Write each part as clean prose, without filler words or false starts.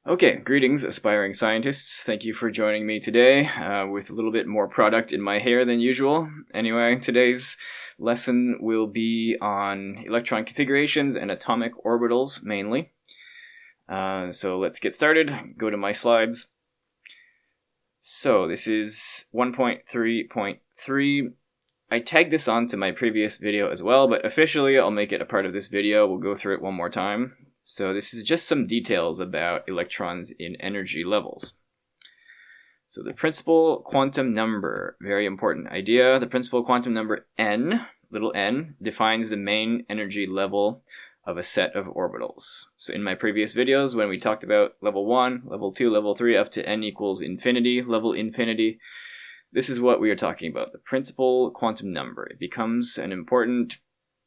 Okay, greetings, aspiring scientists. Thank you for joining me today with a little bit more product in my hair than usual. Anyway, today's lesson will be on electron configurations and atomic orbitals mainly. So let's get started. Go to my slides. So this is 1.3.3. I tagged this on to my previous video as well, but officially I'll make it a part of this video. We'll go through it one more time. So this is just some details about electrons in energy levels. So the principal quantum number, very important idea. The principal quantum number n, little n, defines the main energy level of a set of orbitals. So in my previous videos, when we talked about level 1, level 2, level 3, up to n equals infinity, level infinity, this is what we are talking about, the principal quantum number. It becomes an important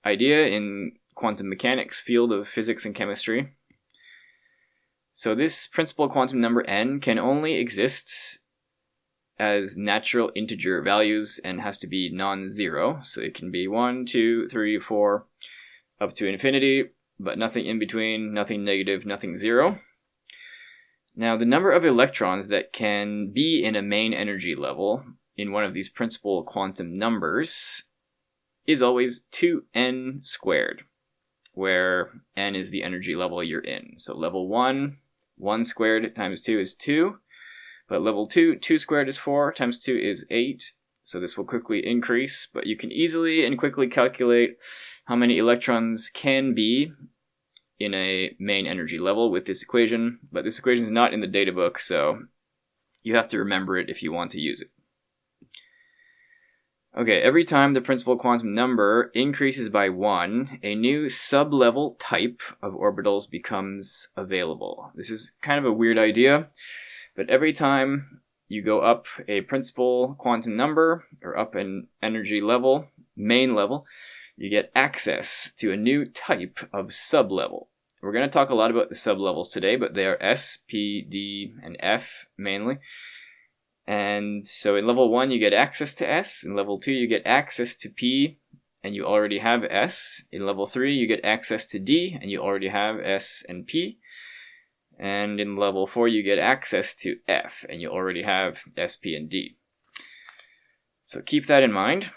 idea in quantum mechanics field of physics and chemistry. So this principal quantum number n can only exist as natural integer values and has to be non-zero. So it can be 1, 2, 3, 4, up to infinity, but nothing in between, nothing negative, nothing zero. Now the number of electrons that can be in a main energy level in one of these principal quantum numbers is always 2n squared, where n is the energy level you're in. So level 1, 1 squared times 2 is 2. But level 2, 2 squared is 4, times 2 is 8. So this will quickly increase, but you can easily and quickly calculate how many electrons can be in a main energy level with this equation. But this equation is not in the data book, so you have to remember it if you want to use it. Okay, every time the principal quantum number increases by 1, a new sublevel type of orbitals becomes available. This is kind of a weird idea, but every time you go up a principal quantum number, or up an energy level, main level, you get access to a new type of sublevel. We're going to talk a lot about the sublevels today, but they are S, P, D, and F mainly. And so in level 1 you get access to S, in level 2 you get access to P, and you already have S. In level 3 you get access to D, and you already have S and P. And in level 4 you get access to F, and you already have S, P, and D. So keep that in mind.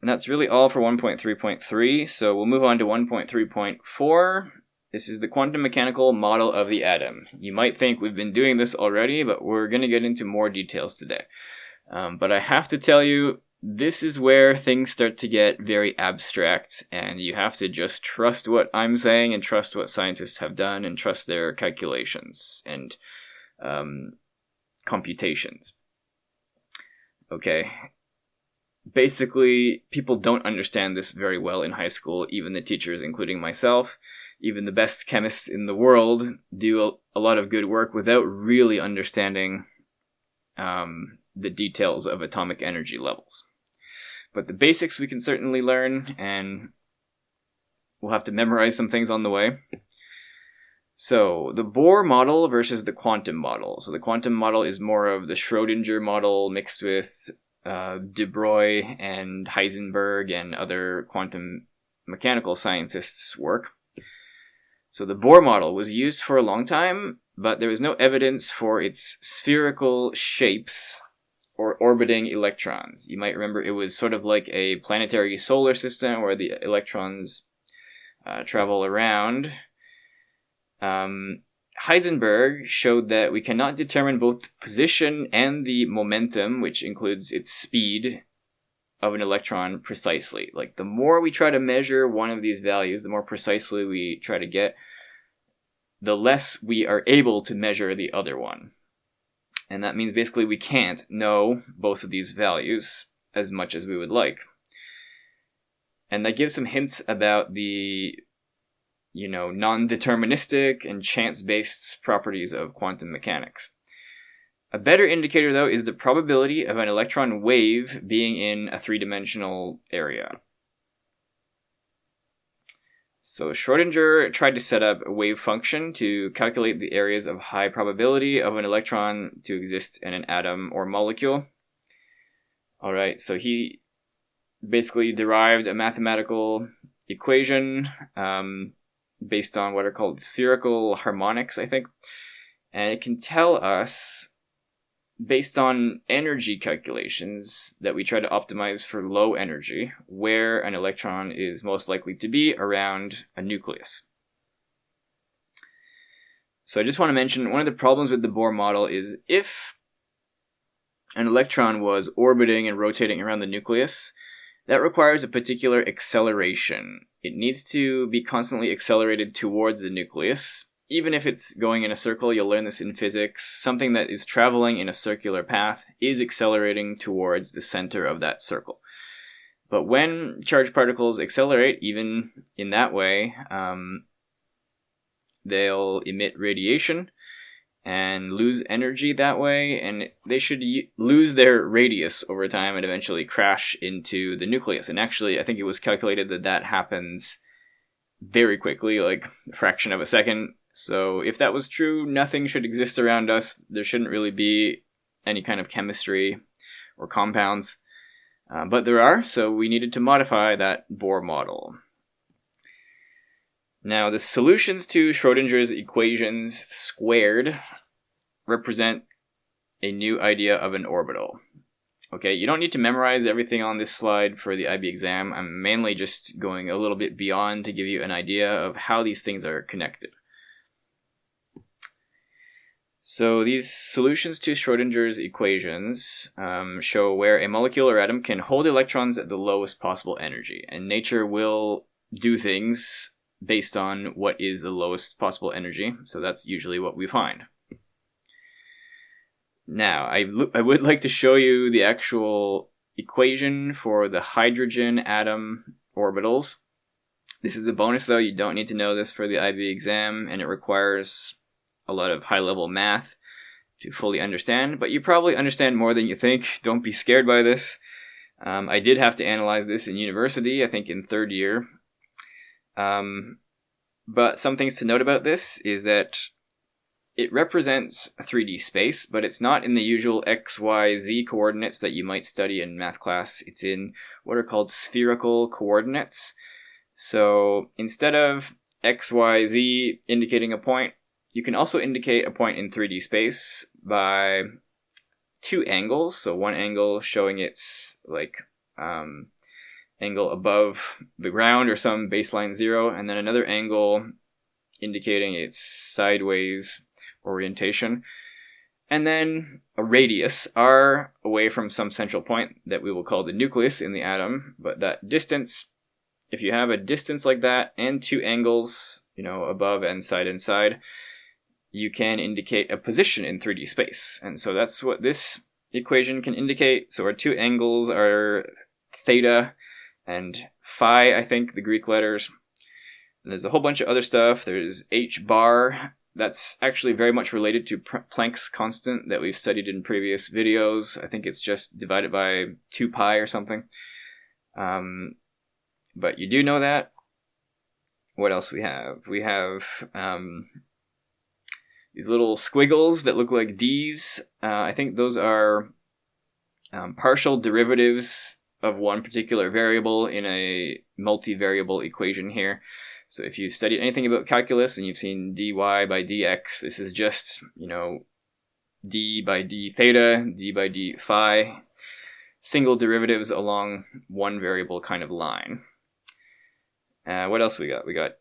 And that's really all for 1.3.3, so we'll move on to 1.3.4. This is the quantum mechanical model of the atom. You might think we've been doing this already, but we're going to get into more details today. But I have to tell you, this is where things start to get very abstract, and you have to just trust what I'm saying and trust what scientists have done and trust their calculations and computations. Okay. Basically, people don't understand this very well in high school, even the teachers, including myself. Even the best chemists in the world do a lot of good work without really understanding the details of atomic energy levels. But the basics we can certainly learn, and we'll have to memorize some things on the way. So, the Bohr model versus the quantum model. So the quantum model is more of the Schrödinger model mixed with de Broglie and Heisenberg and other quantum mechanical scientists' work. So the Bohr model was used for a long time, but there was no evidence for its spherical shapes or orbiting electrons. You might remember it was sort of like a planetary solar system where the electrons travel around. Heisenberg showed that we cannot determine both the position and the momentum, which includes its speed, of an electron precisely. Like, the more we try to measure one of these values, the more precisely we try to get, the less we are able to measure the other one. And that means basically we can't know both of these values as much as we would like. And that gives some hints about the, non-deterministic and chance-based properties of quantum mechanics. A better indicator, though, is the probability of an electron wave being in a three-dimensional area. So Schrödinger tried to set up a wave function to calculate the areas of high probability of an electron to exist in an atom or molecule. Alright, so he basically derived a mathematical equation based on what are called spherical harmonics, I think. And it can tell us, based on energy calculations that we try to optimize for low energy, where an electron is most likely to be around a nucleus. So I just want to mention, one of the problems with the Bohr model is if an electron was orbiting and rotating around the nucleus, that requires a particular acceleration. It needs to be constantly accelerated towards the nucleus. Even if it's going in a circle, you'll learn this in physics, something that is traveling in a circular path is accelerating towards the center of that circle. But when charged particles accelerate, even in that way, they'll emit radiation and lose energy that way, and they should lose their radius over time and eventually crash into the nucleus. And actually, I think it was calculated that that happens very quickly, like a fraction of a second. So if that was true, nothing should exist around us. There shouldn't really be any kind of chemistry or compounds. But there are, so we needed to modify that Bohr model. Now, the solutions to Schrödinger's equations squared represent a new idea of an orbital. Okay, you don't need to memorize everything on this slide for the IB exam. I'm mainly just going a little bit beyond to give you an idea of how these things are connected. So these solutions to Schrödinger's equations show where a molecule or atom can hold electrons at the lowest possible energy, and nature will do things based on what is the lowest possible energy, so that's usually what we find. Now, I would like to show you the actual equation for the hydrogen atom orbitals. This is a bonus though, you don't need to know this for the IB exam, and it requires a lot of high-level math to fully understand, but you probably understand more than you think. Don't be scared by this. I did have to analyze this in university, I think in third year. But some things to note about this is that it represents a 3D space, but it's not in the usual X, Y, Z coordinates that you might study in math class. It's in what are called spherical coordinates. So instead of X, Y, Z indicating a point, you can also indicate a point in 3D space by two angles. So one angle showing its angle above the ground or some baseline zero, and then another angle indicating its sideways orientation, and then a radius r away from some central point that we will call the nucleus in the atom. But that distance, if you have a distance like that and two angles, above and side, you can indicate a position in 3D space. And so that's what this equation can indicate. So our two angles are theta and phi, I think, the Greek letters. And there's a whole bunch of other stuff. There's h bar. That's actually very much related to Planck's constant that we've studied in previous videos. I think it's just divided by 2 pi or something. But you do know that. What else we have? We have these little squiggles that look like D's. I think those are partial derivatives of one particular variable in a multivariable equation here. So if you've studied anything about calculus and you've seen dy by dx, this is just, d by d theta, d by d phi, single derivatives along one variable kind of line. What else we got? We got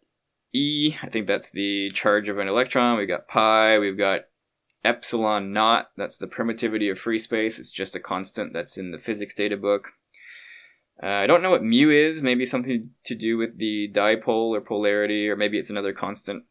E, I think that's the charge of an electron. We've got pi, we've got epsilon naught, that's the permittivity of free space. It's just a constant that's in the physics data book. I don't know what mu is, maybe something to do with the dipole or polarity, or maybe it's another constant.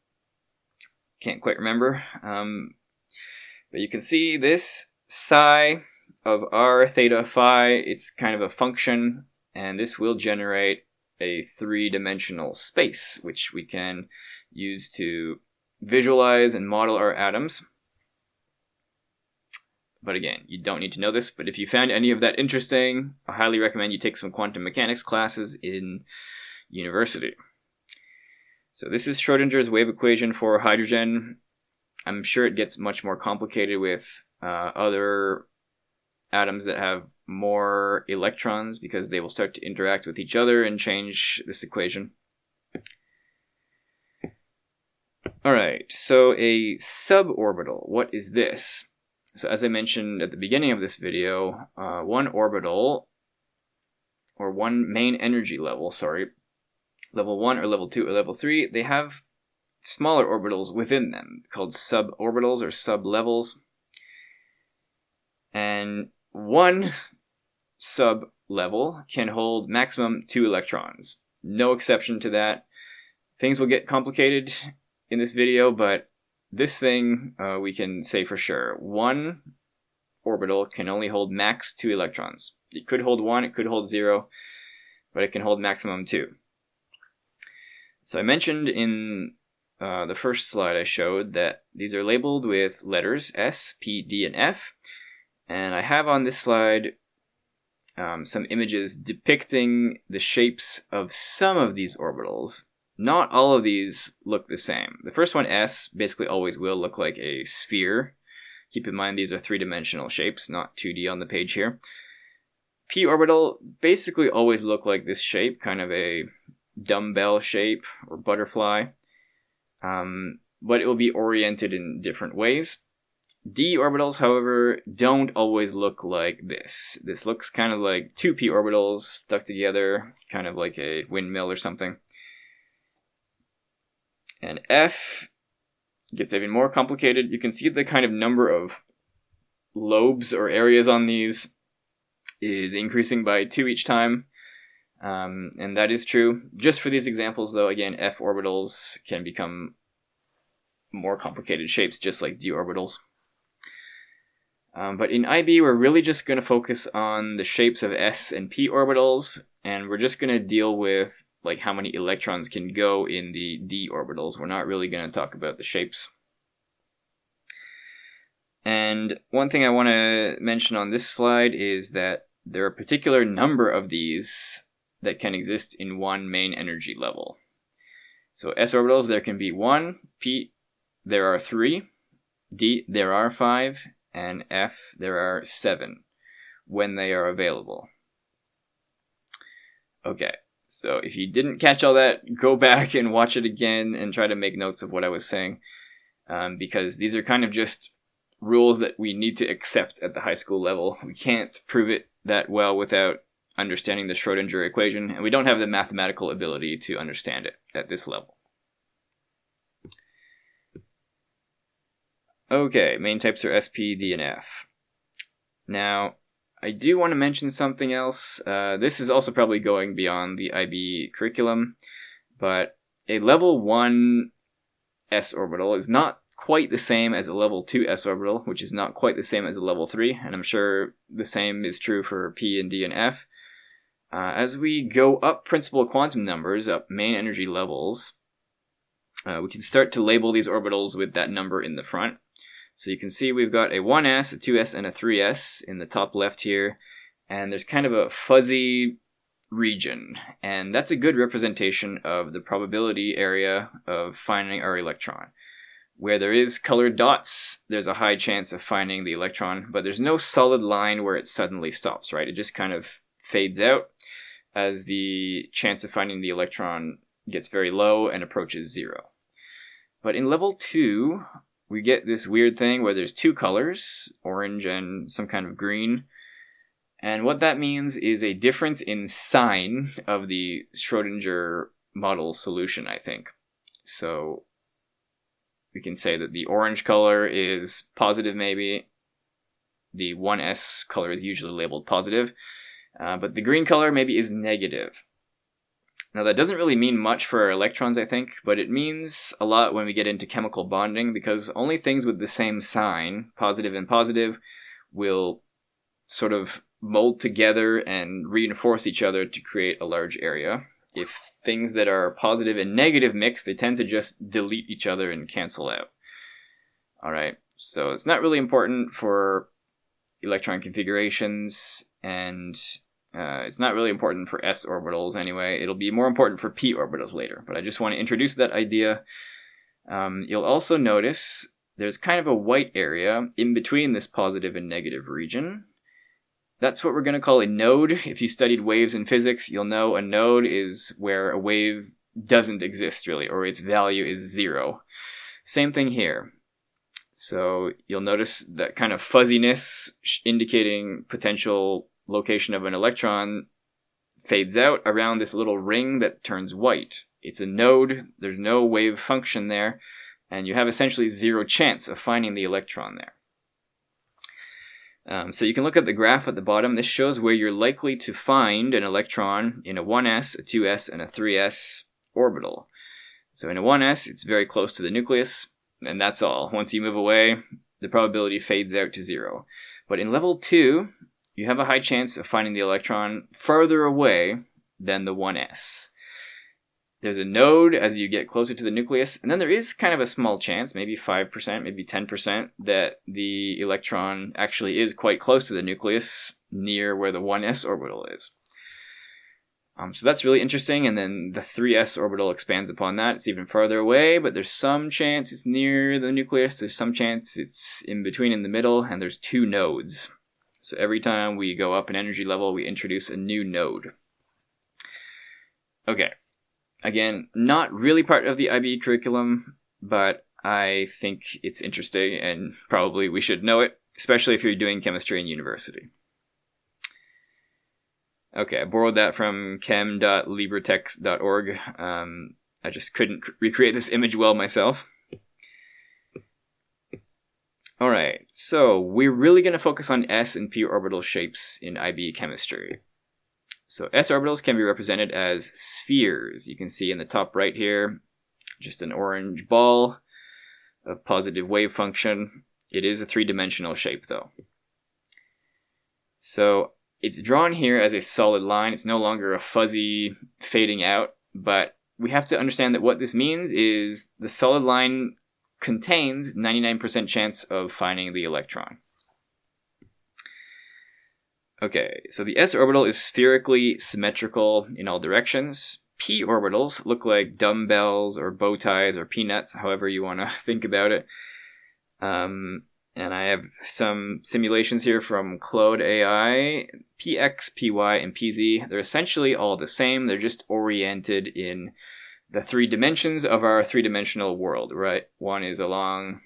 Can't quite remember. But you can see this psi of r theta phi, it's kind of a function, and this will generate a three-dimensional space, which we can use to visualize and model our atoms. But again, you don't need to know this, but if you found any of that interesting, I highly recommend you take some quantum mechanics classes in university. So this is Schrödinger's wave equation for hydrogen. I'm sure it gets much more complicated with other atoms that have more electrons, because they will start to interact with each other and change this equation. Alright, so a suborbital, what is this? So as I mentioned at the beginning of this video, one orbital, or one main energy level, level 1 or level 2 or level 3, they have smaller orbitals within them, called suborbitals or sublevels. And one sublevel can hold maximum 2 electrons. No exception to that. Things will get complicated in this video, but this thing we can say for sure. One orbital can only hold max 2 electrons. It could hold 1, it could hold 0, but it can hold maximum 2. So I mentioned in the first slide I showed that these are labeled with letters S, P, D, and F. And I have on this slide some images depicting the shapes of some of these orbitals. Not all of these look the same. The first one, S, basically always will look like a sphere. Keep in mind these are three-dimensional shapes, not 2D on the page here. P orbital basically always look like this shape, kind of a dumbbell shape or butterfly. But it will be oriented in different ways. D orbitals, however, don't always look like this. This looks kind of like two p orbitals stuck together, kind of like a windmill or something. And F gets even more complicated. You can see the kind of number of lobes or areas on these is increasing by 2 each time. And that is true. Just for these examples, though, again, F orbitals can become more complicated shapes, just like D orbitals. But in IB, we're really just going to focus on the shapes of S and P orbitals, and we're just going to deal with like how many electrons can go in the D orbitals. We're not really going to talk about the shapes. And one thing I want to mention on this slide is that there are a particular number of these that can exist in one main energy level. So S orbitals, there can be 1, P, there are 3, D, there are 5, and F, there are 7 when they are available. Okay, so if you didn't catch all that, go back and watch it again and try to make notes of what I was saying, because these are kind of just rules that we need to accept at the high school level. We can't prove it that well without understanding the Schrödinger equation, and we don't have the mathematical ability to understand it at this level. Okay, main types are S, P, D, and F. Now, I do want to mention something else. This is also probably going beyond the IB curriculum, but a level 1 S orbital is not quite the same as a level 2 S orbital, which is not quite the same as a level 3, and I'm sure the same is true for P and D and F. As we go up principal quantum numbers, up main energy levels, we can start to label these orbitals with that number in the front. So you can see we've got a 1s, a 2s, and a 3s in the top left here, and there's kind of a fuzzy region, and that's a good representation of the probability area of finding our electron. Where there is colored dots, there's a high chance of finding the electron, but there's no solid line where it suddenly stops, right? It just kind of fades out as the chance of finding the electron gets very low and approaches 0. But in level 2, we get this weird thing where there's two colors, orange and some kind of green. And what that means is a difference in sign of the Schrödinger model solution, I think. So we can say that the orange color is positive, maybe. The 1s color is usually labeled positive. But the green color maybe is negative. Now that doesn't really mean much for our electrons, I think, but it means a lot when we get into chemical bonding, because only things with the same sign, positive and positive, will sort of mold together and reinforce each other to create a large area. If things that are positive and negative mix, they tend to just delete each other and cancel out. Alright, so it's not really important for electron configurations, and it's not really important for s orbitals anyway. It'll be more important for p orbitals later, but I just want to introduce that idea. You'll also notice there's kind of a white area in between this positive and negative region. That's what we're going to call a node. If you studied waves in physics, you'll know a node is where a wave doesn't exist really, or its value is 0. Same thing here. So you'll notice that kind of fuzziness indicating potential location of an electron fades out around this little ring that turns white. It's a node, there's no wave function there, and you have essentially 0 chance of finding the electron there. So you can look at the graph at the bottom. This shows where you're likely to find an electron in a 1s, a 2s, and a 3s orbital. So in a 1s, it's very close to the nucleus, and that's all. Once you move away, the probability fades out to 0. But in level 2, you have a high chance of finding the electron farther away than the 1s. There's a node as you get closer to the nucleus, and then there is kind of a small chance, maybe 5%, maybe 10%, that the electron actually is quite close to the nucleus, near where the 1s orbital is. So that's really interesting, and then the 3s orbital expands upon that. It's even farther away, but there's some chance it's near the nucleus, there's some chance it's in between in the middle, and there's 2 nodes. So every time we go up an energy level, we introduce a new node. Okay. Again, not really part of the IB curriculum, but I think it's interesting and probably we should know it, especially if you're doing chemistry in university. Okay, I borrowed that from chem.libretext.org. I just couldn't recreate this image well myself. Alright, so we're really going to focus on s and p orbital shapes in IB chemistry. So s orbitals can be represented as spheres. You can see in the top right here, just an orange ball of positive wave function. It is a 3-dimensional shape though. So it's drawn here as a solid line. It's no longer a fuzzy fading out, but we have to understand that what this means is the solid line contains 99% chance of finding the electron. Okay, so the s orbital is spherically symmetrical in all directions. P orbitals look like dumbbells or bow ties or peanuts, however you want to think about it. And I have some simulations here from Claude AI. PX, PY, and PZ, they're essentially all the same. They're just oriented in the 3 dimensions of our 3-dimensional world, right? One is along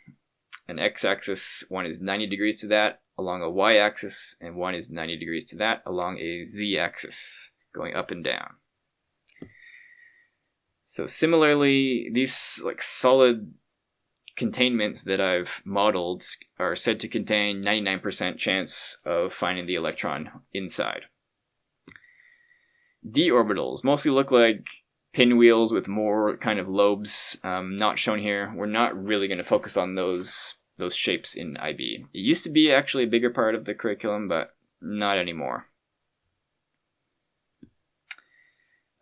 an x-axis, one is 90 degrees to that, along a y-axis, and one is 90 degrees to that, along a z-axis, going up and down. So similarly, these like solid containments that I've modeled are said to contain 99% chance of finding the electron inside. D orbitals mostly look like pinwheels with more kind of lobes, not shown here. We're not really going to focus on those shapes in IB. It used to be actually a bigger part of the curriculum, but not anymore.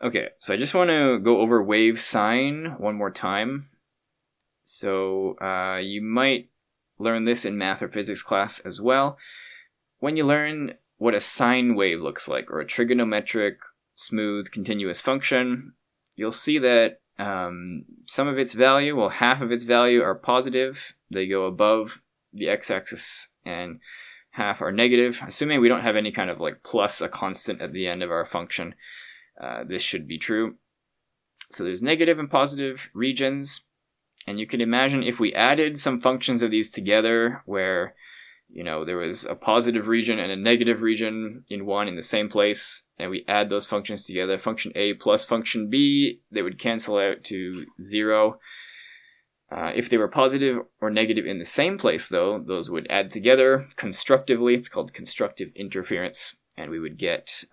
Okay, so I just want to go over wave sign one more time. So you might learn this in math or physics class as well. When you learn what a sine wave looks like, or a trigonometric, smooth, continuous function, you'll see that some of its value, well, half of its value are positive. They go above the x-axis, and half are negative. Assuming we don't have any kind of like plus a constant at the end of our function, this should be true. So there's negative and positive regions. And you can imagine if we added some functions of these together where, you know, there was a positive region and a negative region in one in the same place, and we add those functions together, function A plus function B, they would cancel out to 0. If they were positive or negative in the same place, though, those would add together constructively. It's called constructive interference, and we would get,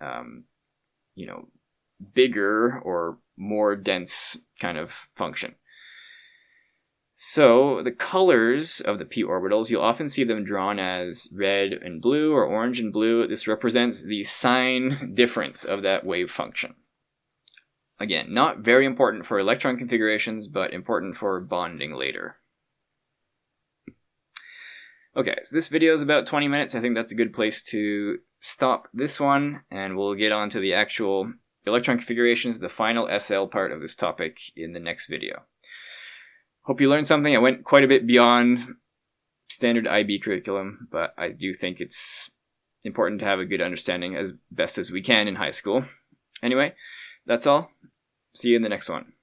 bigger or more dense kind of function. So the colors of the p orbitals, you'll often see them drawn as red and blue or orange and blue. This represents the sign difference of that wave function. Again, not very important for electron configurations, but important for bonding later. Okay, so this video is about 20 minutes. I think that's a good place to stop this one, and we'll get on to the actual electron configurations, the final SL part of this topic, in the next video. Hope you learned something. I went quite a bit beyond standard IB curriculum, but I do think it's important to have a good understanding as best as we can in high school. Anyway, that's all. See you in the next one.